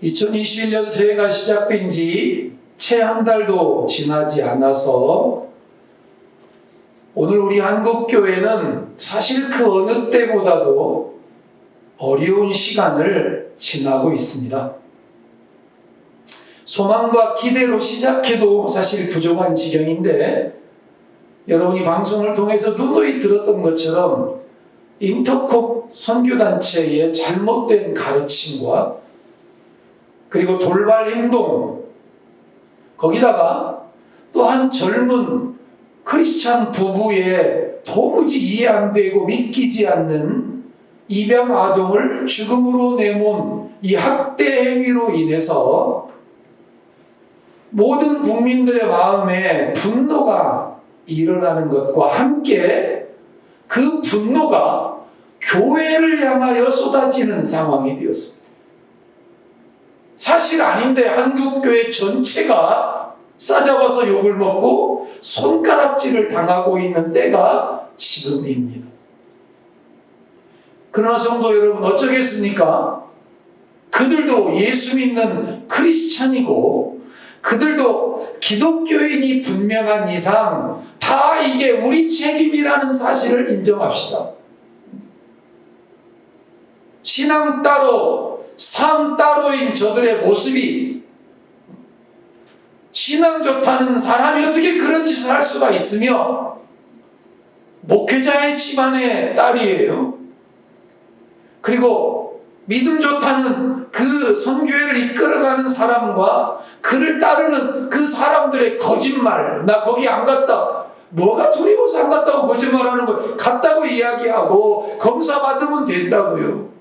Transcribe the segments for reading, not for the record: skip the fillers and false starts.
2021년 새해가 시작된 지 채 한 달도 지나지 않아서 오늘 우리 한국교회는 사실 그 어느 때보다도 어려운 시간을 지나고 있습니다. 소망과 기대로 시작해도 사실 부족한 지경인데, 여러분이 방송을 통해서 누누이 들었던 것처럼 인터콥 선교단체의 잘못된 가르침과 그리고 돌발 행동, 거기다가 또 한 젊은 크리스찬 부부의 도무지 이해 안 되고 믿기지 않는 입양 아동을 죽음으로 내몬 이 학대 행위로 인해서 모든 국민들의 마음에 분노가 일어나는 것과 함께 그 분노가 교회를 향하여 쏟아지는 상황이 되었습니다. 사실 아닌데 한국교회 전체가 싸잡아서 욕을 먹고 손가락질을 당하고 있는 때가 지금입니다. 그러나 성도 여러분, 어쩌겠습니까? 그들도 예수 믿는 크리스찬이고 그들도 기독교인이 분명한 이상 다 이게 우리 책임이라는 사실을 인정합시다. 신앙 따로, 삶 따로인 저들의 모습이, 신앙 좋다는 사람이 어떻게 그런 짓을 할 수가 있으며, 목회자의 집안의 딸이에요. 그리고 믿음 좋다는 그 선교회를 이끌어가는 사람과 그를 따르는 그 사람들의 거짓말, 나 거기 안 갔다, 뭐가 두려워서 안 갔다고 거짓말하는 거예요. 갔다고 이야기하고 검사 받으면 된다고요.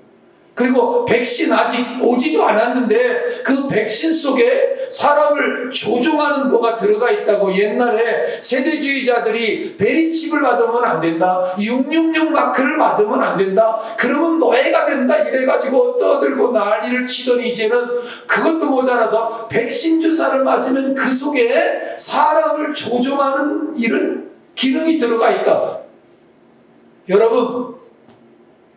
그리고 백신 아직 오지도 않았는데 그 백신 속에 사람을 조종하는 거가 들어가 있다고. 옛날에 세대주의자들이 베리칩을 받으면 안 된다, 666 마크를 받으면 안 된다, 그러면 노예가 된다 이래가지고 떠들고 난리를 치더니 이제는 그것도 모자라서 백신 주사를 맞으면 그 속에 사람을 조종하는 이런 기능이 들어가 있다. 여러분,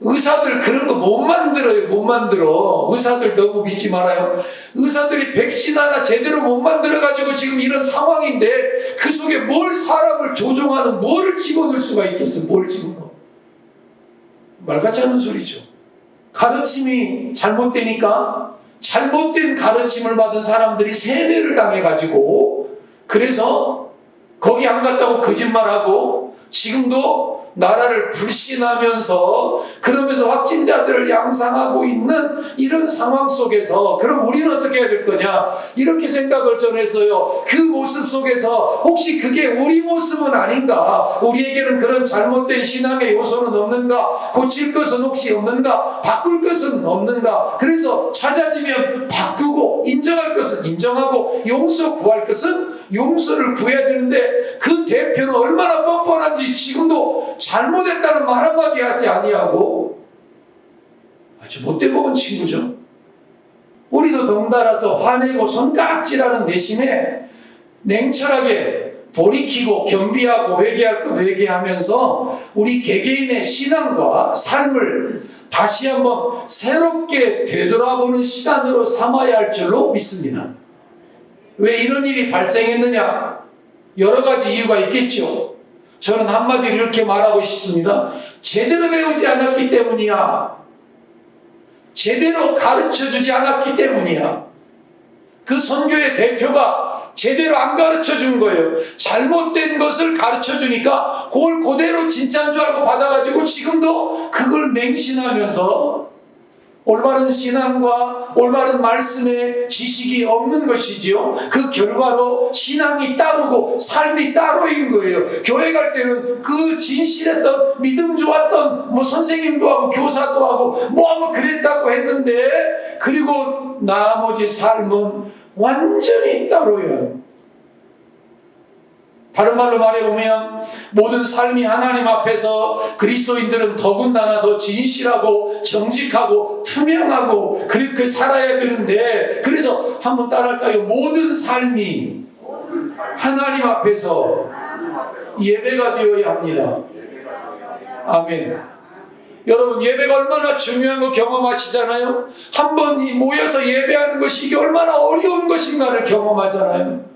의사들 그런 거 못 만들어요. 못 만들어. 의사들 너무 믿지 말아요. 의사들이 백신 하나 제대로 못 만들어가지고 지금 이런 상황인데 그 속에 뭘 사람을 조종하는, 뭐를 집어넣을 수가 있겠어. 뭘 집어넣어. 말 같지 않은 소리죠. 가르침이 잘못되니까 잘못된 가르침을 받은 사람들이 세뇌를 당해가지고, 그래서 거기 안 갔다고 거짓말하고 지금도 나라를 불신하면서 그러면서 확진자들을 양상하고 있는 이런 상황 속에서, 그럼 우리는 어떻게 해야 될 거냐, 이렇게 생각을 전했어요. 그 모습 속에서 혹시 그게 우리 모습은 아닌가, 우리에게는 그런 잘못된 신앙의 요소는 없는가, 고칠 것은 혹시 없는가, 바꿀 것은 없는가. 그래서 찾아지면 바꾸고, 인정할 것은 인정하고, 용서 구할 것은 용서를 구해야 되는데, 그 대표는 얼마나 뻔뻔한지 지금도 잘못했다는 말 한마디 하지 아니하고 아주 못돼 먹은 친구죠. 우리도 덩달아서 화내고 손가락질하는 대신에 냉철하게 돌이키고 겸비하고 회개할 것 회개하면서 우리 개개인의 신앙과 삶을 다시 한번 새롭게 되돌아보는 시간으로 삼아야 할 줄로 믿습니다. 왜 이런 일이 발생했느냐? 여러 가지 이유가 있겠죠. 저는 한마디로 이렇게 말하고 싶습니다. 제대로 배우지 않았기 때문이야. 제대로 가르쳐주지 않았기 때문이야. 그 선교의 대표가 제대로 안 가르쳐준 거예요. 잘못된 것을 가르쳐주니까 그걸 그대로 진짜인 줄 알고 받아가지고 지금도 그걸 맹신하면서 올바른 신앙과 올바른 말씀의 지식이 없는 것이지요. 그 결과로 신앙이 따르고 삶이 따로인 거예요. 교회 갈 때는 그 진실했던, 믿음 좋았던 선생님도 하고 교사도 하고 뭐 그랬다고 했는데, 그리고 나머지 삶은 완전히 따로예요. 다른 말로 말해보면 모든 삶이 하나님 앞에서 그리스도인들은 더군다나 더 진실하고 정직하고 투명하고 그렇게 살아야 되는데, 그래서 한번 따라할까요? 모든 삶이 하나님 앞에서 예배가 되어야 합니다. 아멘. 여러분 예배가 얼마나 중요한 거 경험하시잖아요. 한 번 모여서 예배하는 것이 이게 얼마나 어려운 것인가를 경험하잖아요.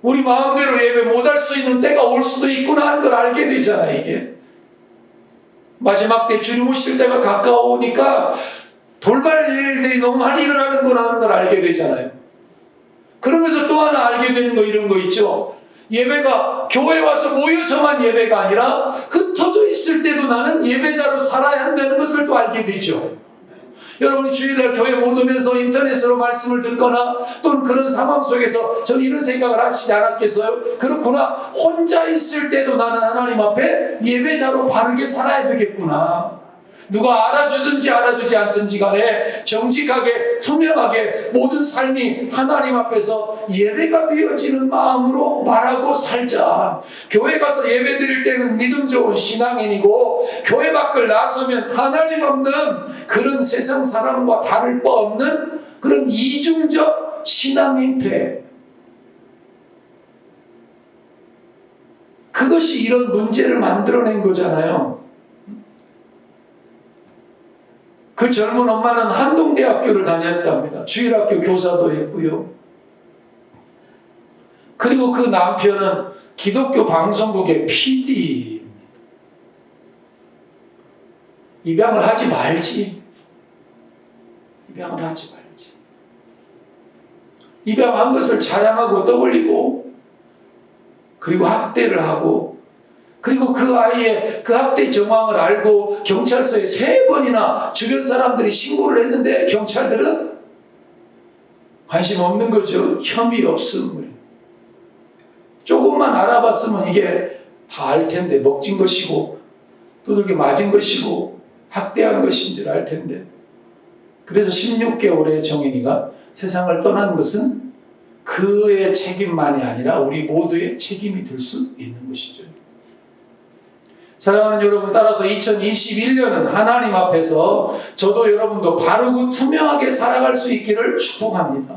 우리 마음대로 예배 못할 수 있는 때가 올 수도 있구나 하는 걸 알게 되잖아요. 이게 마지막 때 주님 오실 때가 가까워오니까 돌발 일들이 너무 많이 일어나는구나 하는 걸 알게 되잖아요. 그러면서 또 하나 알게 되는 거 이런 거 있죠. 예배가 교회 와서 모여서만 예배가 아니라 흩어져 있을 때도 나는 예배자로 살아야 한다는 것을 또 알게 되죠. 여러분이 주일날 교회 못 오면서 인터넷으로 말씀을 듣거나 또는 그런 상황 속에서 저는 이런 생각을 하시지 않았겠어요? 그렇구나. 혼자 있을 때도 나는 하나님 앞에 예배자로 바르게 살아야 되겠구나. 누가 알아주든지 알아주지 않든지 간에 정직하게 투명하게 모든 삶이 하나님 앞에서 예배가 되어지는 마음으로 말하고 살자. 교회 가서 예배 드릴 때는 믿음 좋은 신앙인이고 교회 밖을 나서면 하나님 없는 그런 세상 사람과 다를 바 없는 그런 이중적 신앙 행태. 그것이 이런 문제를 만들어낸 거잖아요. 그 젊은 엄마는 한동대학교를 다녔답니다. 주일학교 교사도 했고요. 그리고 그 남편은 기독교 방송국의 PD입니다. 입양을 하지 말지. 입양을 하지 말지. 입양한 것을 자랑하고 떠올리고 그리고 학대를 하고 그리고 그 아이의 그 학대 정황을 알고 경찰서에 3번이나 주변 사람들이 신고를 했는데 경찰들은 관심 없는 거죠. 혐의 없음. 조금만 알아봤으면 이게 다 알 텐데 먹진 것이고 두들겨 맞은 것이고 학대한 것인 줄 알 텐데 그래서 16개월의 정인이가 세상을 떠난 것은 그의 책임만이 아니라 우리 모두의 책임이 될 수 있는 것이죠. 사랑하는 여러분, 따라서 2021년은 하나님 앞에서 저도 여러분도 바르고 투명하게 살아갈 수 있기를 축복합니다.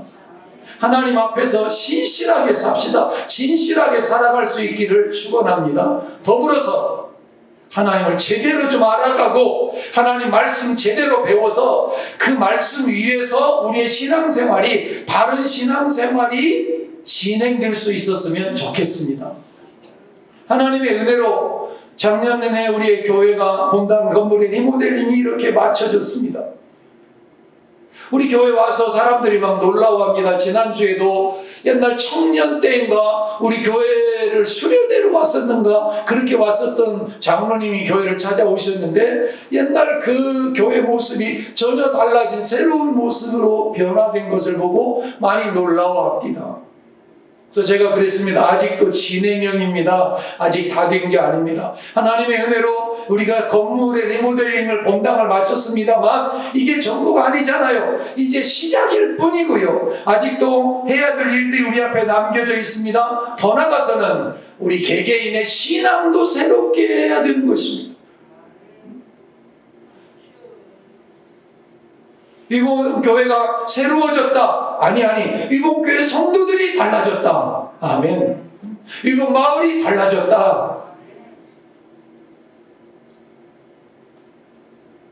하나님 앞에서 신실하게 삽시다. 진실하게 살아갈 수 있기를 축원합니다. 더불어서 하나님을 제대로 좀 알아가고 하나님 말씀 제대로 배워서 그 말씀 위에서 우리의 신앙생활이 바른 신앙생활이 진행될 수 있었으면 좋겠습니다. 하나님의 은혜로 작년에 우리의 교회가 본당 건물의 리모델링이 이렇게 마쳐졌습니다. 우리 교회 와서 사람들이 막 놀라워합니다. 지난주에도 옛날 청년 때인가 우리 교회를 수련회로 왔었는가 그렇게 왔었던 장로님이 교회를 찾아오셨는데 옛날 그 교회 모습이 전혀 달라진 새로운 모습으로 변화된 것을 보고 많이 놀라워합니다. 그래서 제가 그랬습니다. 아직도 진행형입니다. 아직 다 된 게 아닙니다. 하나님의 은혜로 우리가 건물의 리모델링을 본당을 마쳤습니다만 이게 전부가 아니잖아요. 이제 시작일 뿐이고요. 아직도 해야 될 일들이 우리 앞에 남겨져 있습니다. 더 나아가서는 우리 개개인의 신앙도 새롭게 해야 되는 것입니다. 이번 교회가 새로워졌다. 아니 이번 교회 성도들이 달라졌다. 아멘. 이번 마을이 달라졌다.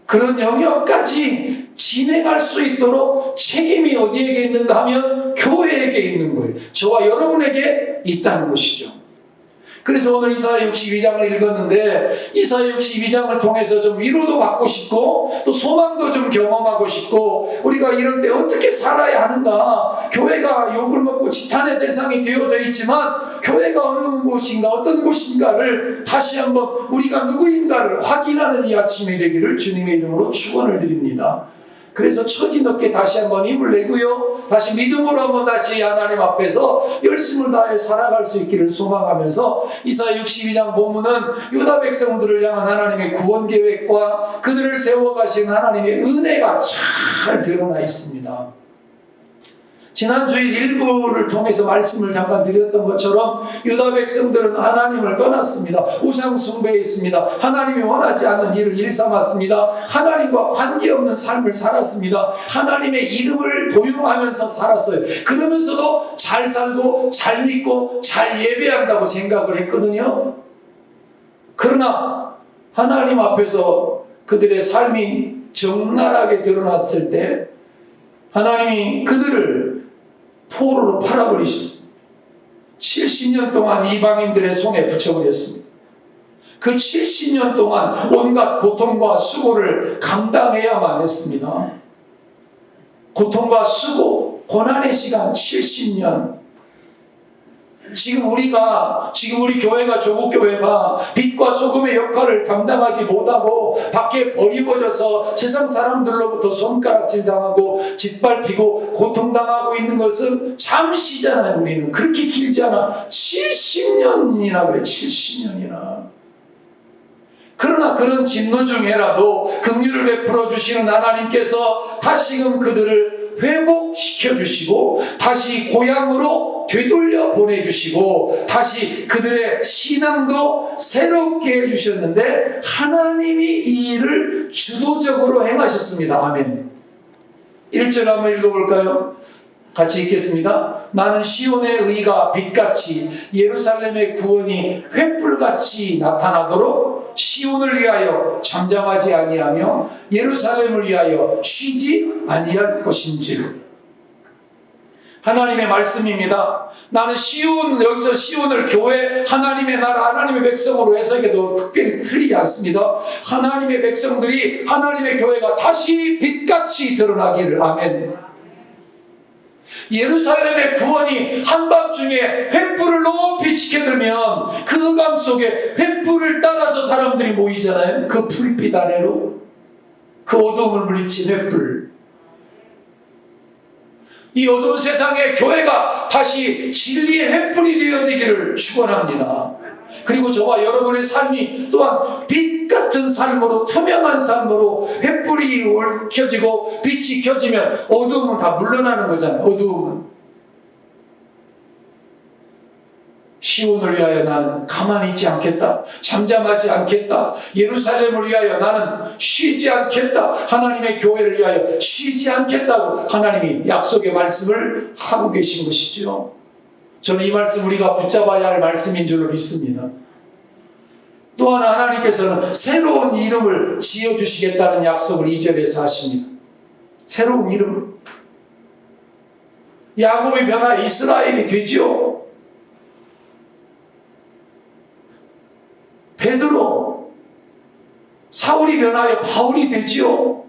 그런 영역까지 진행할 수 있도록 책임이 어디에게 있는가 하면 교회에게 있는 거예요. 저와 여러분에게 있다는 것이죠. 그래서 오늘 이사야 62장을 읽었는데 이사야 62장을 통해서 좀 위로도 받고 싶고 또 소망도 좀 경험하고 싶고 우리가 이럴 때 어떻게 살아야 하는가. 교회가 욕을 먹고 지탄의 대상이 되어져 있지만 교회가 어느 곳인가 어떤 곳인가를 다시 한번 우리가 누구인가를 확인하는 이 아침이 되기를 주님의 이름으로 축원을 드립니다. 그래서 처지늦게 다시 한번 힘을 내고요. 다시 믿음으로 한번 다시 하나님 앞에서 열심을 다해 살아갈 수 있기를 소망하면서 이사야 62장 본문은 유다 백성들을 향한 하나님의 구원 계획과 그들을 세워가신 하나님의 은혜가 잘 드러나 있습니다. 지난 주일 일부를 통해서 말씀을 잠깐 드렸던 것처럼 유다 백성들은 하나님을 떠났습니다. 우상 숭배에 있습니다. 하나님이 원하지 않는 일을 일삼았습니다. 하나님과 관계없는 삶을 살았습니다. 하나님의 이름을 도용하면서 살았어요. 그러면서도 잘 살고 잘 믿고 잘 예배한다고 생각을 했거든요. 그러나 하나님 앞에서 그들의 삶이 적나라하게 드러났을 때 하나님이 그들을 포로로 팔아버리셨습니다. 70년 동안 이방인들의 손에 붙여버렸습니다. 그 70년 동안 온갖 고통과 수고를 감당해야만 했습니다. 고통과 수고, 고난의 시간 70년. 지금 우리 교회가, 조국교회가 빛과 소금의 역할을 감당하지 못하고 밖에 버리버려서 세상 사람들로부터 손가락질 당하고 짓밟히고 고통당하고 있는 것은 잠시잖아요. 우리는 그렇게 길지 않아. 70년이나 그래. 70년이나. 그러나 그런 진노 중에라도 긍휼을 베풀어 주시는 하나님께서 다시금 그들을 회복시켜 주시고 다시 고향으로 되돌려 보내주시고 다시 그들의 신앙도 새롭게 해주셨는데 하나님이 이 일을 주도적으로 행하셨습니다. 아멘. 1절 한번 읽어볼까요? 같이 읽겠습니다. 나는 시온의 의가 빛같이 예루살렘의 구원이 횃불같이 나타나도록 시온을 위하여 잠잠하지 아니하며 예루살렘을 위하여 쉬지 아니할 것인즉. 하나님의 말씀입니다. 나는 여기서 시온을 교회, 하나님의 나라, 하나님의 백성으로 해석해도 특별히 틀리지 않습니다. 하나님의 백성들이, 하나님의 교회가 다시 빛같이 드러나기를. 아멘. 예루살렘의 구원이 한밤중에 횃불을 높이 지켜들면 그 흑암 속에 횃불을 따라서 사람들이 모이잖아요. 그 불빛 아래로 그 어두움을 물리친 횃불. 이 어두운 세상에 교회가 다시 진리의 횃불이 되어지기를 축원합니다. 그리고 저와 여러분의 삶이 또한 빛 같은 삶으로, 투명한 삶으로 횃불이 켜지고 빛이 켜지면 어두움은 다 물러나는 거잖아요. 어두움은. 시온을 위하여 나는 가만히 있지 않겠다. 잠잠하지 않겠다. 예루살렘을 위하여 나는 쉬지 않겠다. 하나님의 교회를 위하여 쉬지 않겠다고 하나님이 약속의 말씀을 하고 계신 것이죠. 저는 이 말씀 우리가 붙잡아야 할 말씀인 줄로 믿습니다. 또한 하나님께서는 새로운 이름을 지어주시겠다는 약속을 2절에서 하십니다. 새로운 이름. 야곱의 변화 이스라엘이 되지요. 베드로, 사울이 변하여 바울이 되지요.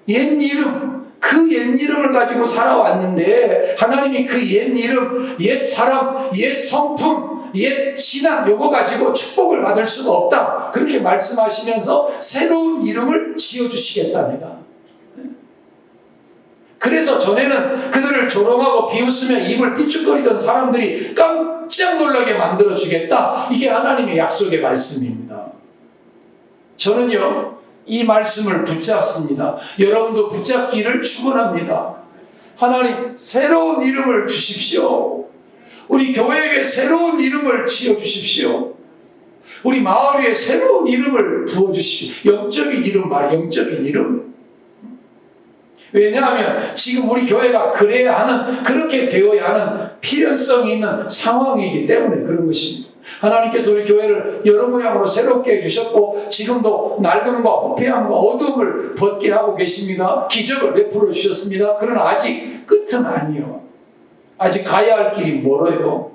옛 이름, 그 옛 이름을 가지고 살아왔는데 하나님이 그 옛 이름, 옛 사람, 옛 성품, 옛 신앙 요거 가지고 축복을 받을 수가 없다. 그렇게 말씀하시면서 새로운 이름을 지어주시겠다 내가. 그래서 전에는 그들을 조롱하고 비웃으며 입을 삐죽거리던 사람들이 깜짝 놀라게 만들어주겠다. 이게 하나님의 약속의 말씀입니다. 저는요 이 말씀을 붙잡습니다. 여러분도 붙잡기를 축원합니다. 하나님 새로운 이름을 주십시오. 우리 교회에게 새로운 이름을 지어주십시오. 우리 마을 위에 새로운 이름을 부어주십시오. 영적인 이름 말이에요. 영적인 이름. 왜냐하면 지금 우리 교회가 그래야 하는, 그렇게 되어야 하는 필연성이 있는 상황이기 때문에 그런 것입니다. 하나님께서 우리 교회를 여러 모양으로 새롭게 해주셨고 지금도 낡음과 후패함과 어둠을 벗게 하고 계십니다. 기적을 베풀어 주셨습니다. 그러나 아직 끝은 아니요. 아직 가야 할 길이 멀어요.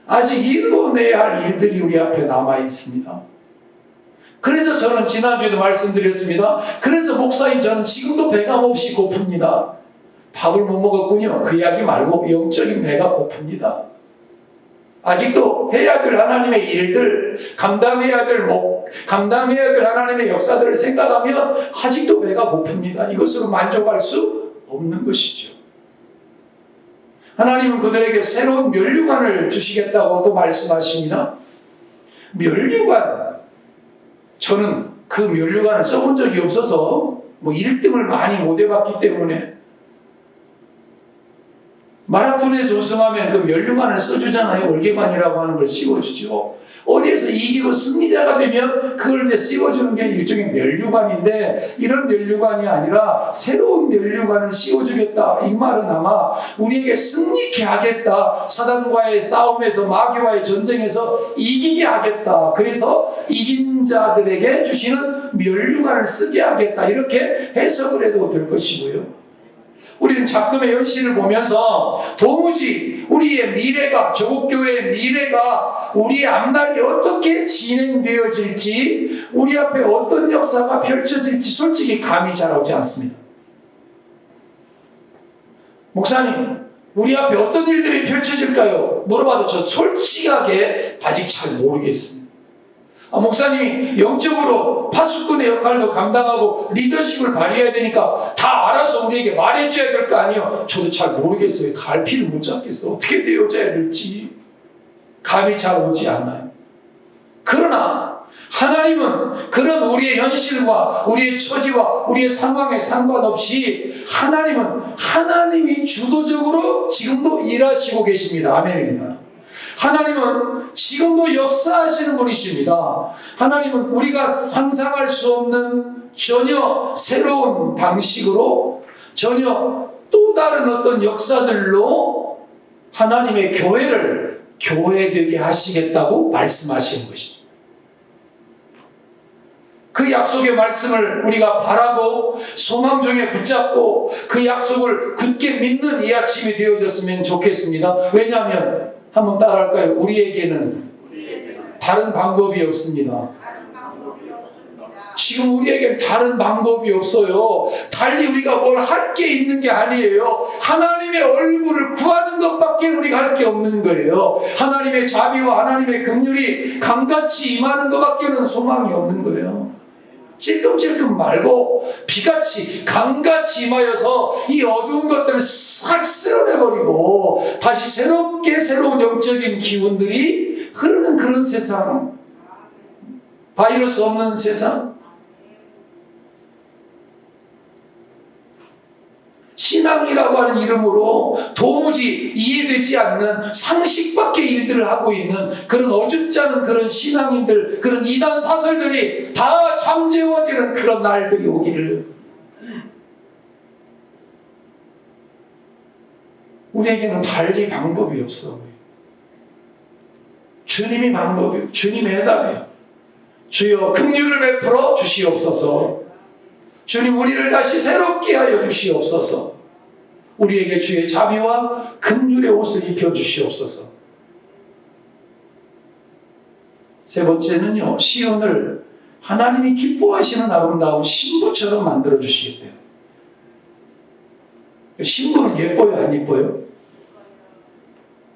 아직 이루어내야 할 일들이 우리 앞에 남아 있습니다. 그래서 저는 지난주에도 말씀드렸습니다. 그래서 목사인 저는 지금도 배가 몹시 고픕니다. 밥을 못 먹었군요. 그 이야기 말고 영적인 배가 고픕니다. 아직도 해야 될 하나님의 일들, 감당해야 될 하나님의 역사들을 생각하면 아직도 배가 고픕니다. 이것으로 만족할 수 없는 것이죠. 하나님은 그들에게 새로운 면류관을 주시겠다고 또 말씀하십니다. 면류관. 저는 그 면류관을 써본 적이 없어서 1등을 많이 못 해봤기 때문에 마라톤에서 우승하면 그 면류관을 써주잖아요. 월계관이라고 하는 걸 씌워주죠. 어디에서 이기고 승리자가 되면 그걸 이제 씌워주는 게 일종의 면류관인데, 이런 면류관이 아니라 새로운 면류관을 씌워주겠다. 이 말은 아마 우리에게 승리케 하겠다. 사단과의 싸움에서, 마귀와의 전쟁에서 이기게 하겠다. 그래서 이긴 자들에게 주시는 면류관을 쓰게 하겠다. 이렇게 해석을 해도 될 것이고요. 우리는 작금의 현실을 보면서 도무지 우리의 미래가, 조국교회의 미래가, 우리의 앞날이 어떻게 진행되어질지, 우리 앞에 어떤 역사가 펼쳐질지 솔직히 감이 잘 오지 않습니다. 목사님, 우리 앞에 어떤 일들이 펼쳐질까요? 물어봐도 저 솔직하게 아직 잘 모르겠습니다. 목사님이 영적으로 파수꾼의 역할도 감당하고 리더십을 발휘해야 되니까 다 알아서 우리에게 말해줘야 될 거 아니에요. 저도 잘 모르겠어요. 갈피를 못 잡겠어. 어떻게 되어져야 될지 감이 잘 오지 않아요. 그러나 하나님은 그런 우리의 현실과 우리의 처지와 우리의 상황에 상관없이 하나님이 주도적으로 지금도 일하시고 계십니다. 아멘입니다. 하나님은 지금도 역사하시는 분이십니다. 하나님은 우리가 상상할 수 없는 전혀 새로운 방식으로, 전혀 또 다른 어떤 역사들로 하나님의 교회를 교회되게 하시겠다고 말씀하시는 것입니다. 그 약속의 말씀을 우리가 바라고 소망 중에 붙잡고 그 약속을 굳게 믿는 이 아침이 되어졌으면 좋겠습니다. 왜냐하면 한번 따라할까요? 우리에게는 다른 방법이 없습니다. 지금 우리에겐 다른 방법이 없어요. 달리 우리가 뭘 할 게 있는 게 아니에요. 하나님의 얼굴을 구하는 것밖에 우리가 할 게 없는 거예요. 하나님의 자비와 하나님의 긍휼이 강같이 임하는 것밖에는 소망이 없는 거예요. 찔끔찔끔 말고 비같이 강같이 임하여서 이 어두운 것들을 싹 쓸어내버리고 다시 새롭게 새로운 영적인 기운들이 흐르는 그런 세상, 바이러스 없는 세상, 신앙이라고 하는 이름으로 도무지 이해되지 않는 상식밖의 일들을 하고 있는 그런 어줍지 않은 그런 신앙인들, 그런 이단 사설들이 다 잠재워지는 그런 날들이 오기를. 우리에게는 달리 방법이 없어. 주님이 방법이요, 주님의 해답이요. 주여 긍휼을 베풀어 주시옵소서. 주님, 우리를 다시 새롭게 하여 주시옵소서. 우리에게 주의 자비와 긍휼의 옷을 입혀 주시옵소서. 세 번째는요, 시온을 하나님이 기뻐하시는 아름다운 신부처럼 만들어 주시겠대요. 신부는 예뻐요, 안 예뻐요?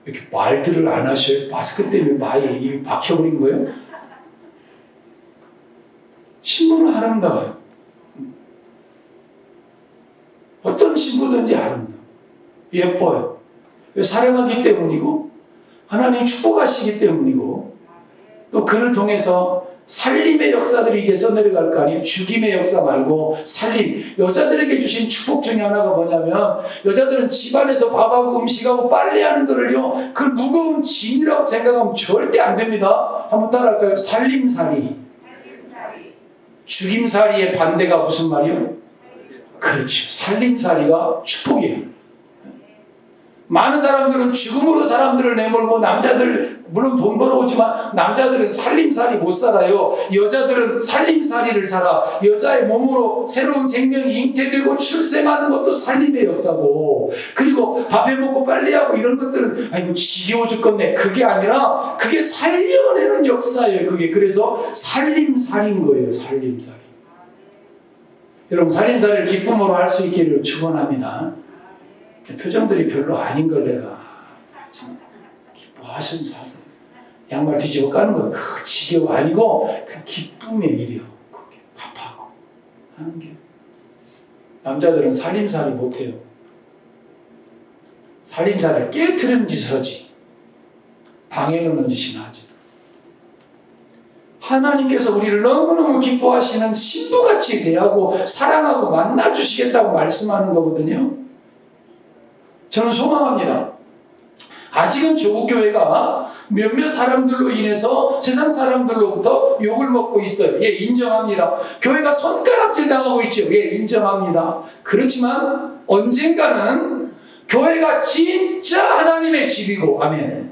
이렇게 말들을 안 하셔요? 마스크 때문에 마에 입이 박혀버린 거예요? 신부는 아름다워요. 어떤 신부든지 아름다워요. 예뻐요. 왜? 사랑하기 때문이고 하나님이 축복하시기 때문이고, 또 그를 통해서 살림의 역사들이 이제 써내려갈 거 아니에요. 죽임의 역사 말고 살림. 여자들에게 주신 축복 중에 하나가 뭐냐면, 여자들은 집안에서 밥하고 음식하고 빨래하는 거를요, 그걸 무거운 짐이라고 생각하면 절대 안 됩니다. 한번 따라할까요? 살림살이. 죽임살이의 반대가 무슨 말이요? 그렇죠. 살림살이가 축복이에요. 많은 사람들은 죽음으로 사람들을 내몰고, 남자들 물론 돈 벌어오지만 남자들은 살림살이 못 살아요. 여자들은 살림살이를 살아. 여자의 몸으로 새로운 생명이 잉태되고 출생하는 것도 살림의 역사고, 그리고 밥 해먹고 빨래하고 이런 것들은 아이고 지겨워 죽겠네, 그게 아니라 그게 살려내는 역사예요. 그게 그래서 살림살인 거예요. 살림살이. 여러분, 살림살이를 기쁨으로 할 수 있기를 축원합니다. 표정들이 별로 아닌 걸 내가 기뻐하시면서 하세요. 양말 뒤집어 까는 거 그 지겨워 아니고 그 기쁨의 일이요. 그게 밥하고 하는 게. 남자들은 살림살이 못해요. 살림살이를 깨트리는 짓을 하지, 방해놓는 짓이나 하지. 하나님께서 우리를 너무너무 기뻐하시는 신부같이 대하고 사랑하고 만나주시겠다고 말씀하는 거거든요. 저는 소망합니다. 아직은 조국교회가 몇몇 사람들로 인해서 세상 사람들로부터 욕을 먹고 있어요. 예, 인정합니다. 교회가 손가락질 당하고 있죠. 예, 인정합니다. 그렇지만 언젠가는 교회가 진짜 하나님의 집이고, 아멘.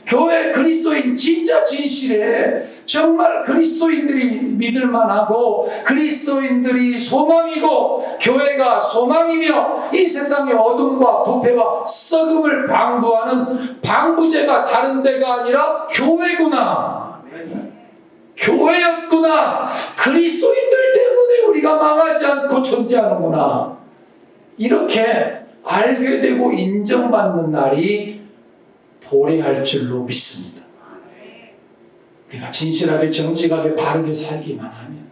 교회 그리스도인 진짜 진실에 정말 그리스도인들이 믿을만하고 그리스도인들이 소망이고 교회가 소망이며 이 세상의 어둠과 부패와 썩음을 방부하는 방부제가 다른 데가 아니라 교회구나. 교회였구나. 그리스도인들 때문에 우리가 망하지 않고 존재하는구나. 이렇게 알게 되고 인정받는 날이 도래할 줄로 믿습니다. 우리가 진실하게 정직하게 바르게 살기만 하면.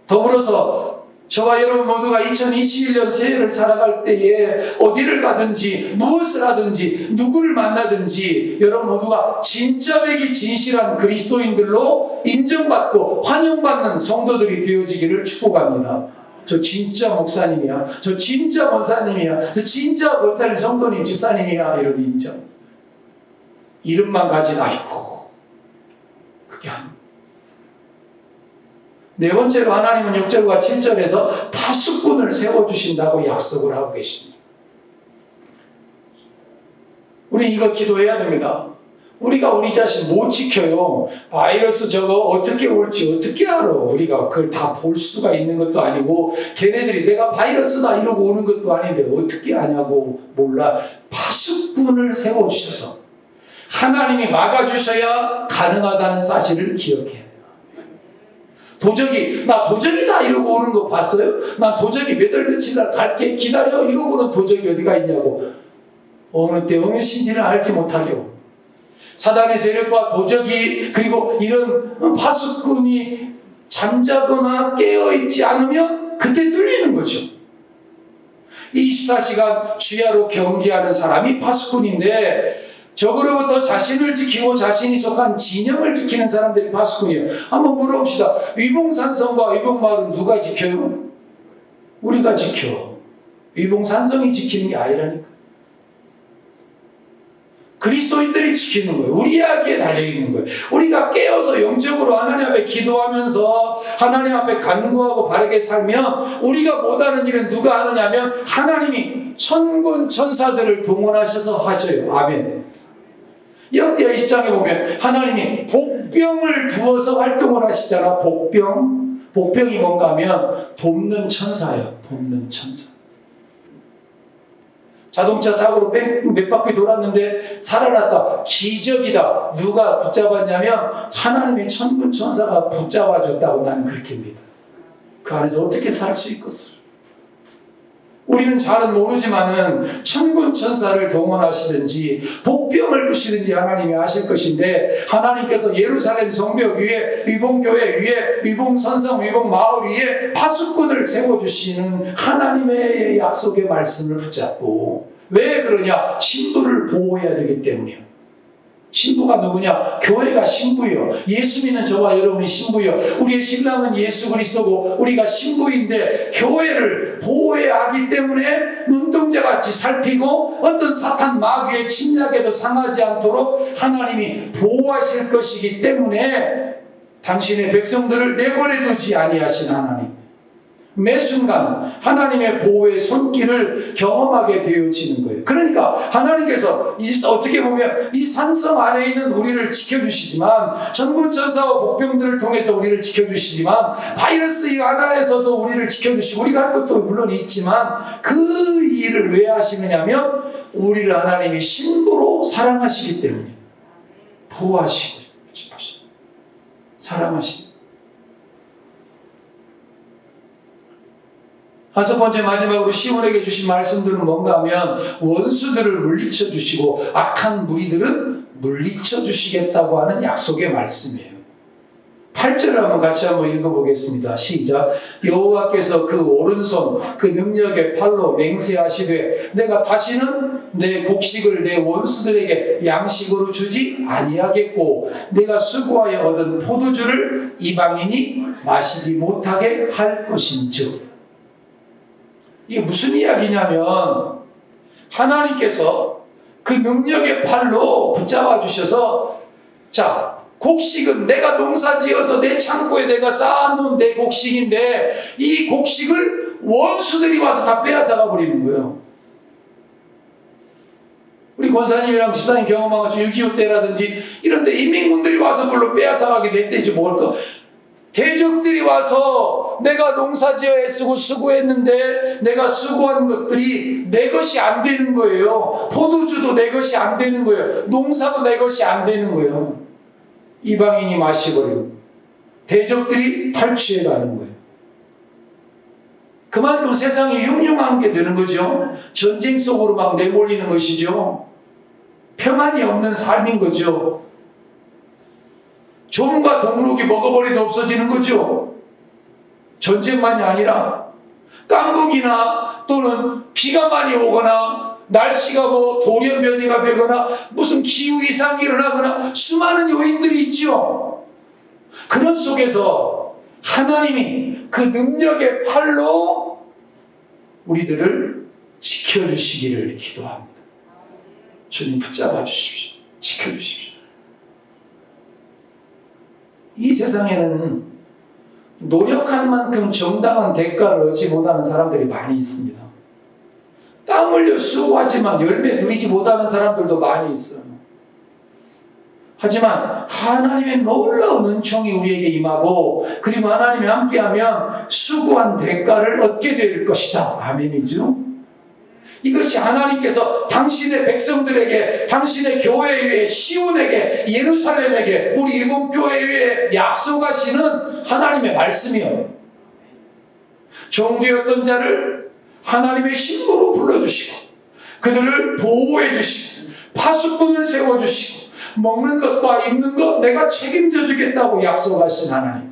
더불어서 저와 여러분 모두가 2021년 새해를 살아갈 때에 어디를 가든지 무엇을 하든지 누구를 만나든지 여러분 모두가 진짜 백이 진실한 그리스도인들로 인정받고 환영받는 성도들이 되어지기를 축복합니다. 저 진짜 목사님이야. 저 진짜 권사님이야. 저 진짜 권사님, 성도님, 집사님이야. 이런 인정. 이름만 가진 아이고. 그게 아닙니다. 네 번째로 하나님은 6절과 7절에서 파수꾼을 세워주신다고 약속을 하고 계십니다. 우리 이거 기도해야 됩니다. 우리가 우리 자신 못 지켜요. 바이러스 저거 어떻게 올지 어떻게 알아. 우리가 그걸 다 볼 수가 있는 것도 아니고 걔네들이 내가 바이러스다 이러고 오는 것도 아닌데 어떻게 아냐고 몰라. 파수꾼을 세워주셔서 하나님이 막아주셔야 가능하다는 사실을 기억해야 돼요. 도적이 나 도적이다 이러고 오는 거 봤어요? 나 도적이 몇 월 며칠 갈게 기다려 이러고는 도적이 어디가 있냐고 어느 때 응신지를 알지 못하게 오고 사단의 세력과 도적이 그리고 이런 파수꾼이 잠자거나 깨어있지 않으면 그때 뚫리는 거죠. 24시간 주야로 경계하는 사람이 파수꾼인데 적으로부터 자신을 지키고 자신이 속한 진영을 지키는 사람들이 파수꾼이에요. 한번 물어봅시다. 위봉산성과 위봉마을은 누가 지켜요? 우리가 지켜. 위봉산성이 지키는 게 아니라니까. 그리스도인들이 지키는 거예요. 우리 이야기에 달려있는 거예요. 우리가 깨어서 영적으로 하나님 앞에 기도하면서 하나님 앞에 간구하고 바르게 살면 우리가 못하는 일은 누가 하느냐면 하나님이 천군 천사들을 동원하셔서 하셔요. 아멘. 역대 20장에 보면 하나님이 복병을 두어서 활동을 하시잖아. 복병. 복병이 뭔가 하면 돕는 천사예요. 돕는 천사. 자동차 사고로 몇 바퀴 돌았는데 살아났다. 기적이다. 누가 붙잡았냐면 하나님의 천군 천사가 붙잡아줬다고 나는 그렇게 믿어. 그 안에서 어떻게 살 수 있겠어? 우리는 잘은 모르지만은 천군 천사를 동원하시든지 복병을 주시든지 하나님이 하실 것인데 하나님께서 예루살렘 성벽 위에 위봉교회 위에 위봉선성 위봉마을 위에 파수꾼을 세워주시는 하나님의 약속의 말씀을 붙잡고 왜 그러냐? 신부를 보호해야 되기 때문이에요. 신부가 누구냐? 교회가 신부요. 예수 믿는 저와 여러분이 신부요. 우리의 신랑은 예수 그리스도고 우리가 신부인데 교회를 보호해야 하기 때문에 눈동자같이 살피고 어떤 사탄 마귀의 침략에도 상하지 않도록 하나님이 보호하실 것이기 때문에 당신의 백성들을 내버려 두지 아니하신 하나님. 매 순간 하나님의 보호의 손길을 경험하게 되어지는 거예요. 그러니까 하나님께서 어떻게 보면 이 산성 안에 있는 우리를 지켜주시지만 천군천사와 복병들을 통해서 우리를 지켜주시지만 바이러스 이 하나에서도 우리를 지켜주시고 우리가 할 것도 물론 있지만 그 일을 왜 하시느냐면 우리를 하나님이 신부로 사랑하시기 때문에 보호하시고 싶으시죠. 사랑하시고 다섯 번째 마지막으로 시몬에게 주신 말씀들은 뭔가 하면 원수들을 물리쳐 주시고 악한 무리들은 물리쳐 주시겠다고 하는 약속의 말씀이에요. 8절을 같이 한번 읽어보겠습니다. 시작. 여호와께서 그 오른손 그 능력의 팔로 맹세하시되 내가 다시는 내 곡식을 내 원수들에게 양식으로 주지 아니하겠고 내가 수고하여 얻은 포도주를 이방인이 마시지 못하게 할 것인즉. 이게 무슨 이야기냐면 하나님께서 그 능력의 팔로 붙잡아 주셔서, 자, 곡식은 내가 농사지어서 내 창고에 내가 쌓아놓은 내 곡식인데 이 곡식을 원수들이 와서 다 빼앗아가 버리는 거예요. 우리 권사님이랑 집사님 경험한 것처럼 6.25 때라든지 이런데 인민군들이 와서 물론 빼앗아가기도 했대지 뭘까. 대적들이 와서 내가 농사지어 애쓰고 수고했는데 내가 수고한 것들이 내 것이 안 되는 거예요. 포도주도 내 것이 안 되는 거예요. 농사도 내 것이 안 되는 거예요. 이방인이 마시버리고 대적들이 탈취해 가는 거예요. 그만큼 세상이 흉흉한 게 되는 거죠. 전쟁 속으로 막 내몰리는 것이죠. 평안이 없는 삶인 거죠. 종과 동록이 먹어버리도 없어지는 거죠. 전쟁만이 아니라 깡북이나 또는 비가 많이 오거나 날씨가 돌연변이가 되거나 무슨 기후 이상이 일어나거나 수많은 요인들이 있죠. 그런 속에서 하나님이 그 능력의 팔로 우리들을 지켜주시기를 기도합니다. 주님 붙잡아 주십시오. 지켜주십시오. 이 세상에는 노력한 만큼 정당한 대가를 얻지 못하는 사람들이 많이 있습니다. 땀 흘려 수고하지만 열매 누리지 못하는 사람들도 많이 있어요. 하지만 하나님의 놀라운 은총이 우리에게 임하고 그리고 하나님이 함께하면 수고한 대가를 얻게 될 것이다. 아멘이죠? 이것이 하나님께서 당신의 백성들에게, 당신의 교회 위에, 시온에게, 예루살렘에게, 우리 이봉교회 위에 약속하시는 하나님의 말씀이에요. 종되었던 자를 하나님의 신부로 불러주시고 그들을 보호해 주시고 파수꾼을 세워주시고 먹는 것과 입는 것 내가 책임져 주겠다고 약속하신 하나님.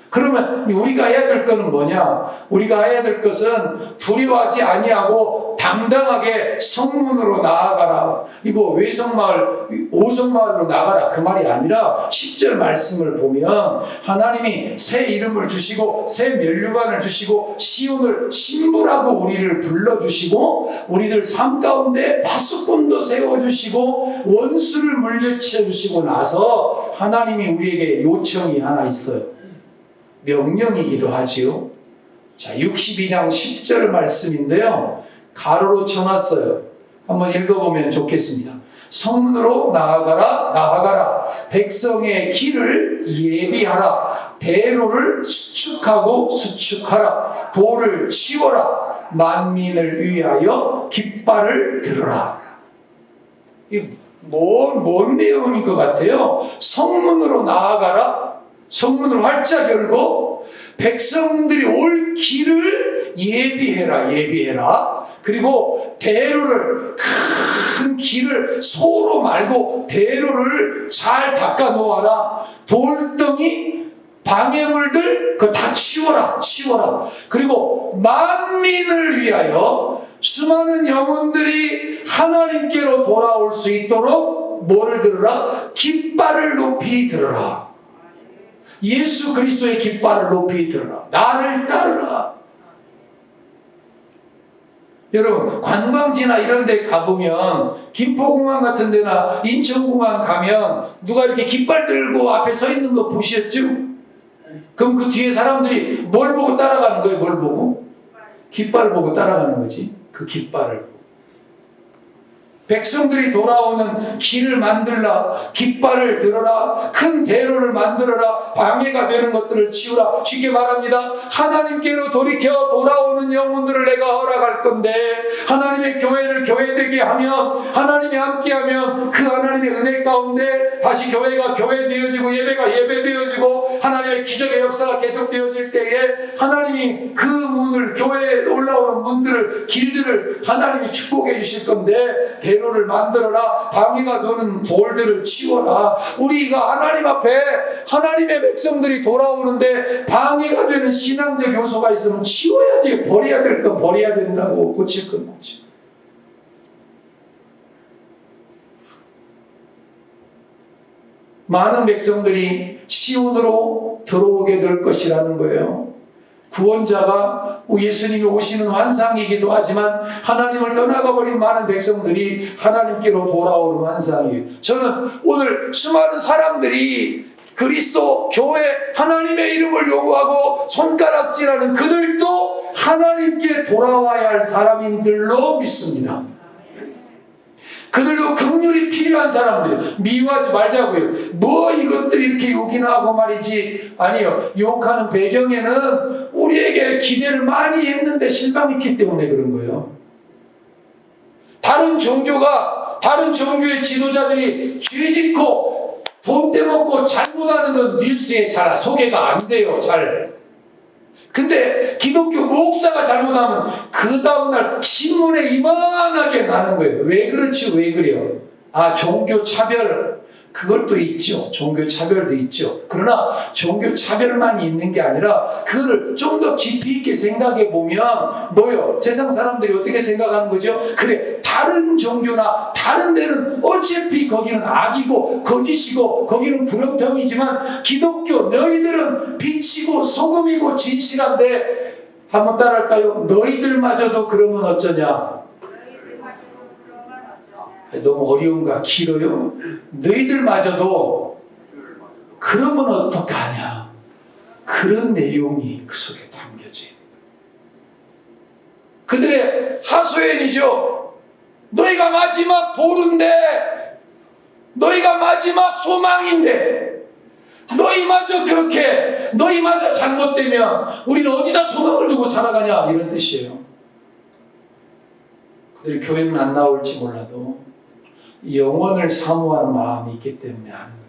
그러면 우리가 해야 될 것은 뭐냐? 우리가 해야 될 것은 두려워하지 아니하고 당당하게 성문으로 나아가라. 이거 외성마을, 오성마을로 나가라. 그 말이 아니라 10절 말씀을 보면 하나님이 새 이름을 주시고 새 면류관을 주시고 시온을 신부라고 우리를 불러주시고 우리들 삶 가운데 파수꾼도 세워주시고 원수를 물리쳐 주시고 나서 하나님이 우리에게 요청이 하나 있어요. 명령이기도 하지요. 자, 62장 10절 말씀인데요. 가로로 쳐놨어요. 한번 읽어보면 좋겠습니다. 성문으로 나아가라. 백성의 길을 예비하라. 대로를 수축하라. 돌을 치워라. 만민을 위하여 깃발을 들어라. 뭔 내용인 것 같아요? 성문으로 나아가라. 성문을 활짝 열고 백성들이 올 길을 예비해라. 그리고 대로를, 큰 길을 소로 말고 대로를 잘 닦아 놓아라. 돌덩이, 방해물들 그거 다 치워라. 그리고 만민을 위하여 수많은 영혼들이 하나님께로 돌아올 수 있도록 뭐를 들으라? 깃발을 높이 들으라. 예수 그리스도의 깃발을 높이 들으라. 나를 따르라. 여러분, 관광지나 이런 데 가보면 김포공항 같은 데나 인천공항 가면 누가 이렇게 깃발 들고 앞에 서 있는 거 보셨죠? 그럼 그 뒤에 사람들이 뭘 보고 따라가는 거예요? 뭘 보고? 깃발을 보고 따라가는 거지. 그 깃발을. 백성들이 돌아오는 길을 만들라. 깃발을 들어라. 큰 대로를 만들어라. 방해가 되는 것들을 치우라. 쉽게 말합니다. 하나님께로 돌이켜 돌아오는 영혼들을 내가 허락할 건데 하나님의 교회를 교회되게 하면 하나님이 함께하면 그 하나님의 은혜 가운데 다시 교회가 교회되어지고 예배가 예배되어지고 하나님의 기적의 역사가 계속되어질 때에 하나님이 그 문을, 교회에 올라오는 문들을, 길들을 하나님이 축복해 주실 건데 대로를 만들어라. 방해가 되는 돌들을 치워라. 우리가 하나님 앞에 하나님의 백성들이 돌아오는데 방해가 되는 신앙적 요소가 있으면 치워야 돼요. 버려야 될 건 버려야 된다고. 고칠 건 고치고. 많은 백성들이 시온으로 들어오게 될 것이라는 거예요. 구원자가 예수님이 오시는 환상이기도 하지만 하나님을 떠나가 버린 많은 백성들이 하나님께로 돌아오는 환상이에요. 저는 오늘 수많은 사람들이 그리스도 교회 하나님의 이름을 요구하고 손가락질하는 그들도 하나님께 돌아와야 할 사람인들로 믿습니다. 그들도 긍휼이 필요한 사람들, 미워하지 말자고요. 뭐 이것들이 이렇게 욕이나 하고 말이지. 아니요. 욕하는 배경에는 우리에게 기대를 많이 했는데 실망했기 때문에 그런 거예요. 다른 종교의 지도자들이 죄짓고 돈 떼먹고 잘못하는 건 뉴스에 잘 소개가 안 돼요. 잘. 근데 기독교 목사가 잘못하면 그 다음날 신문에 이만하게 나는 거예요. 왜 그렇지? 왜 그래요? 아, 종교 차별. 그것도 있죠. 종교 차별도 있죠. 그러나 종교 차별만 있는 게 아니라 그거를 좀 더 깊이 있게 생각해 보면 뭐요? 세상 사람들이 어떻게 생각하는 거죠? 그래, 다른 종교나 다른 데는 어차피 거기는 악이고 거짓이고 거기는 구렁텅이지만 기독교 너희들은 빛이고 소금이고 진실한데 한번 따라할까요? 너희들마저도 그러면 어쩌냐? 너무 어려운가? 길어요? 너희들마저도 그러면 어떡하냐? 그런 내용이 그 속에 담겨져요. 그들의 하소연이죠. 너희가 마지막 보루인데, 너희가 마지막 소망인데, 너희마저 잘못되면 우리는 어디다 소망을 두고 살아가냐? 이런 뜻이에요. 그들이 교회는 안 나올지 몰라도 영원을 사모하는 마음이 있기 때문에 하는 거예요.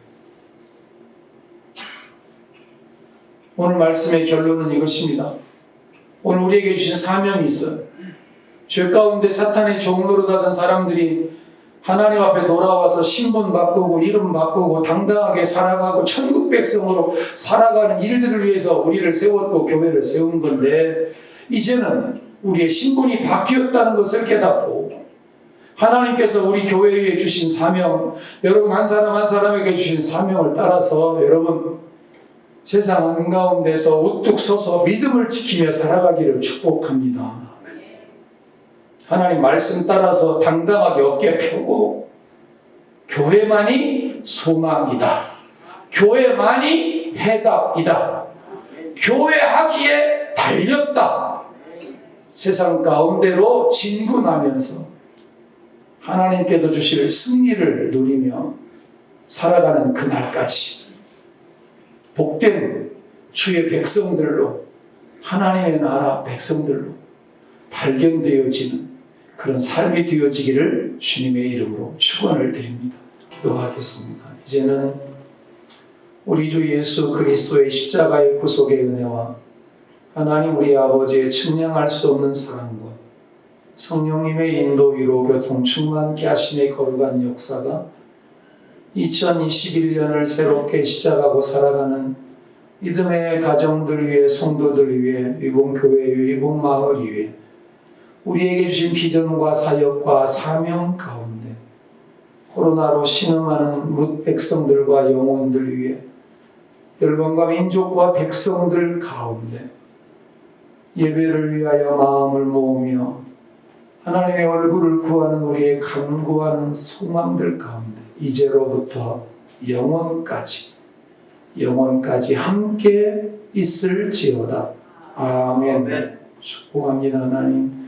오늘 말씀의 결론은 이것입니다. 오늘 우리에게 주신 사명이 있어요. 죄 가운데 사탄의 종노릇하던 사람들이 하나님 앞에 돌아와서 신분 바꾸고 이름 바꾸고 당당하게 살아가고 천국 백성으로 살아가는 일들을 위해서 우리를 세웠고 교회를 세운 건데, 이제는 우리의 신분이 바뀌었다는 것을 깨닫고 하나님께서 우리 교회에 주신 사명, 여러분 한 사람 한 사람에게 주신 사명을 따라서 여러분 세상 한가운데서 우뚝 서서 믿음을 지키며 살아가기를 축복합니다. 하나님 말씀 따라서 당당하게 어깨 펴고 교회만이 소망이다. 교회만이 해답이다. 교회하기에 달렸다. 세상 가운데로 진군하면서 하나님께서 주실 승리를 누리며 살아가는 그날까지 복된 주의 백성들로, 하나님의 나라 백성들로 발견되어지는 그런 삶이 되어지기를 주님의 이름으로 축원을 드립니다. 기도하겠습니다. 이제는 우리 주 예수 그리스도의 십자가의 구속의 은혜와 하나님 우리 아버지의 측량할 수 없는 사랑과 성령님의 인도, 위로, 교통, 충만케 하심의 거룩한 역사가 2021년을 새롭게 시작하고 살아가는 믿음의 가정들 위해, 성도들 위해, 위봉교회 위해, 위봉마을 위해 우리에게 주신 비전과 사역과 사명 가운데 코로나로 신음하는 뭇 백성들과 영혼들 위해 열방과 민족과 백성들 가운데 예배를 위하여 마음을 모으며 하나님의 얼굴을 구하는 우리의 간구하는 소망들 가운데 이제로부터 영원까지 함께 있을지어다. 아멘. 축복합니다. 하나님.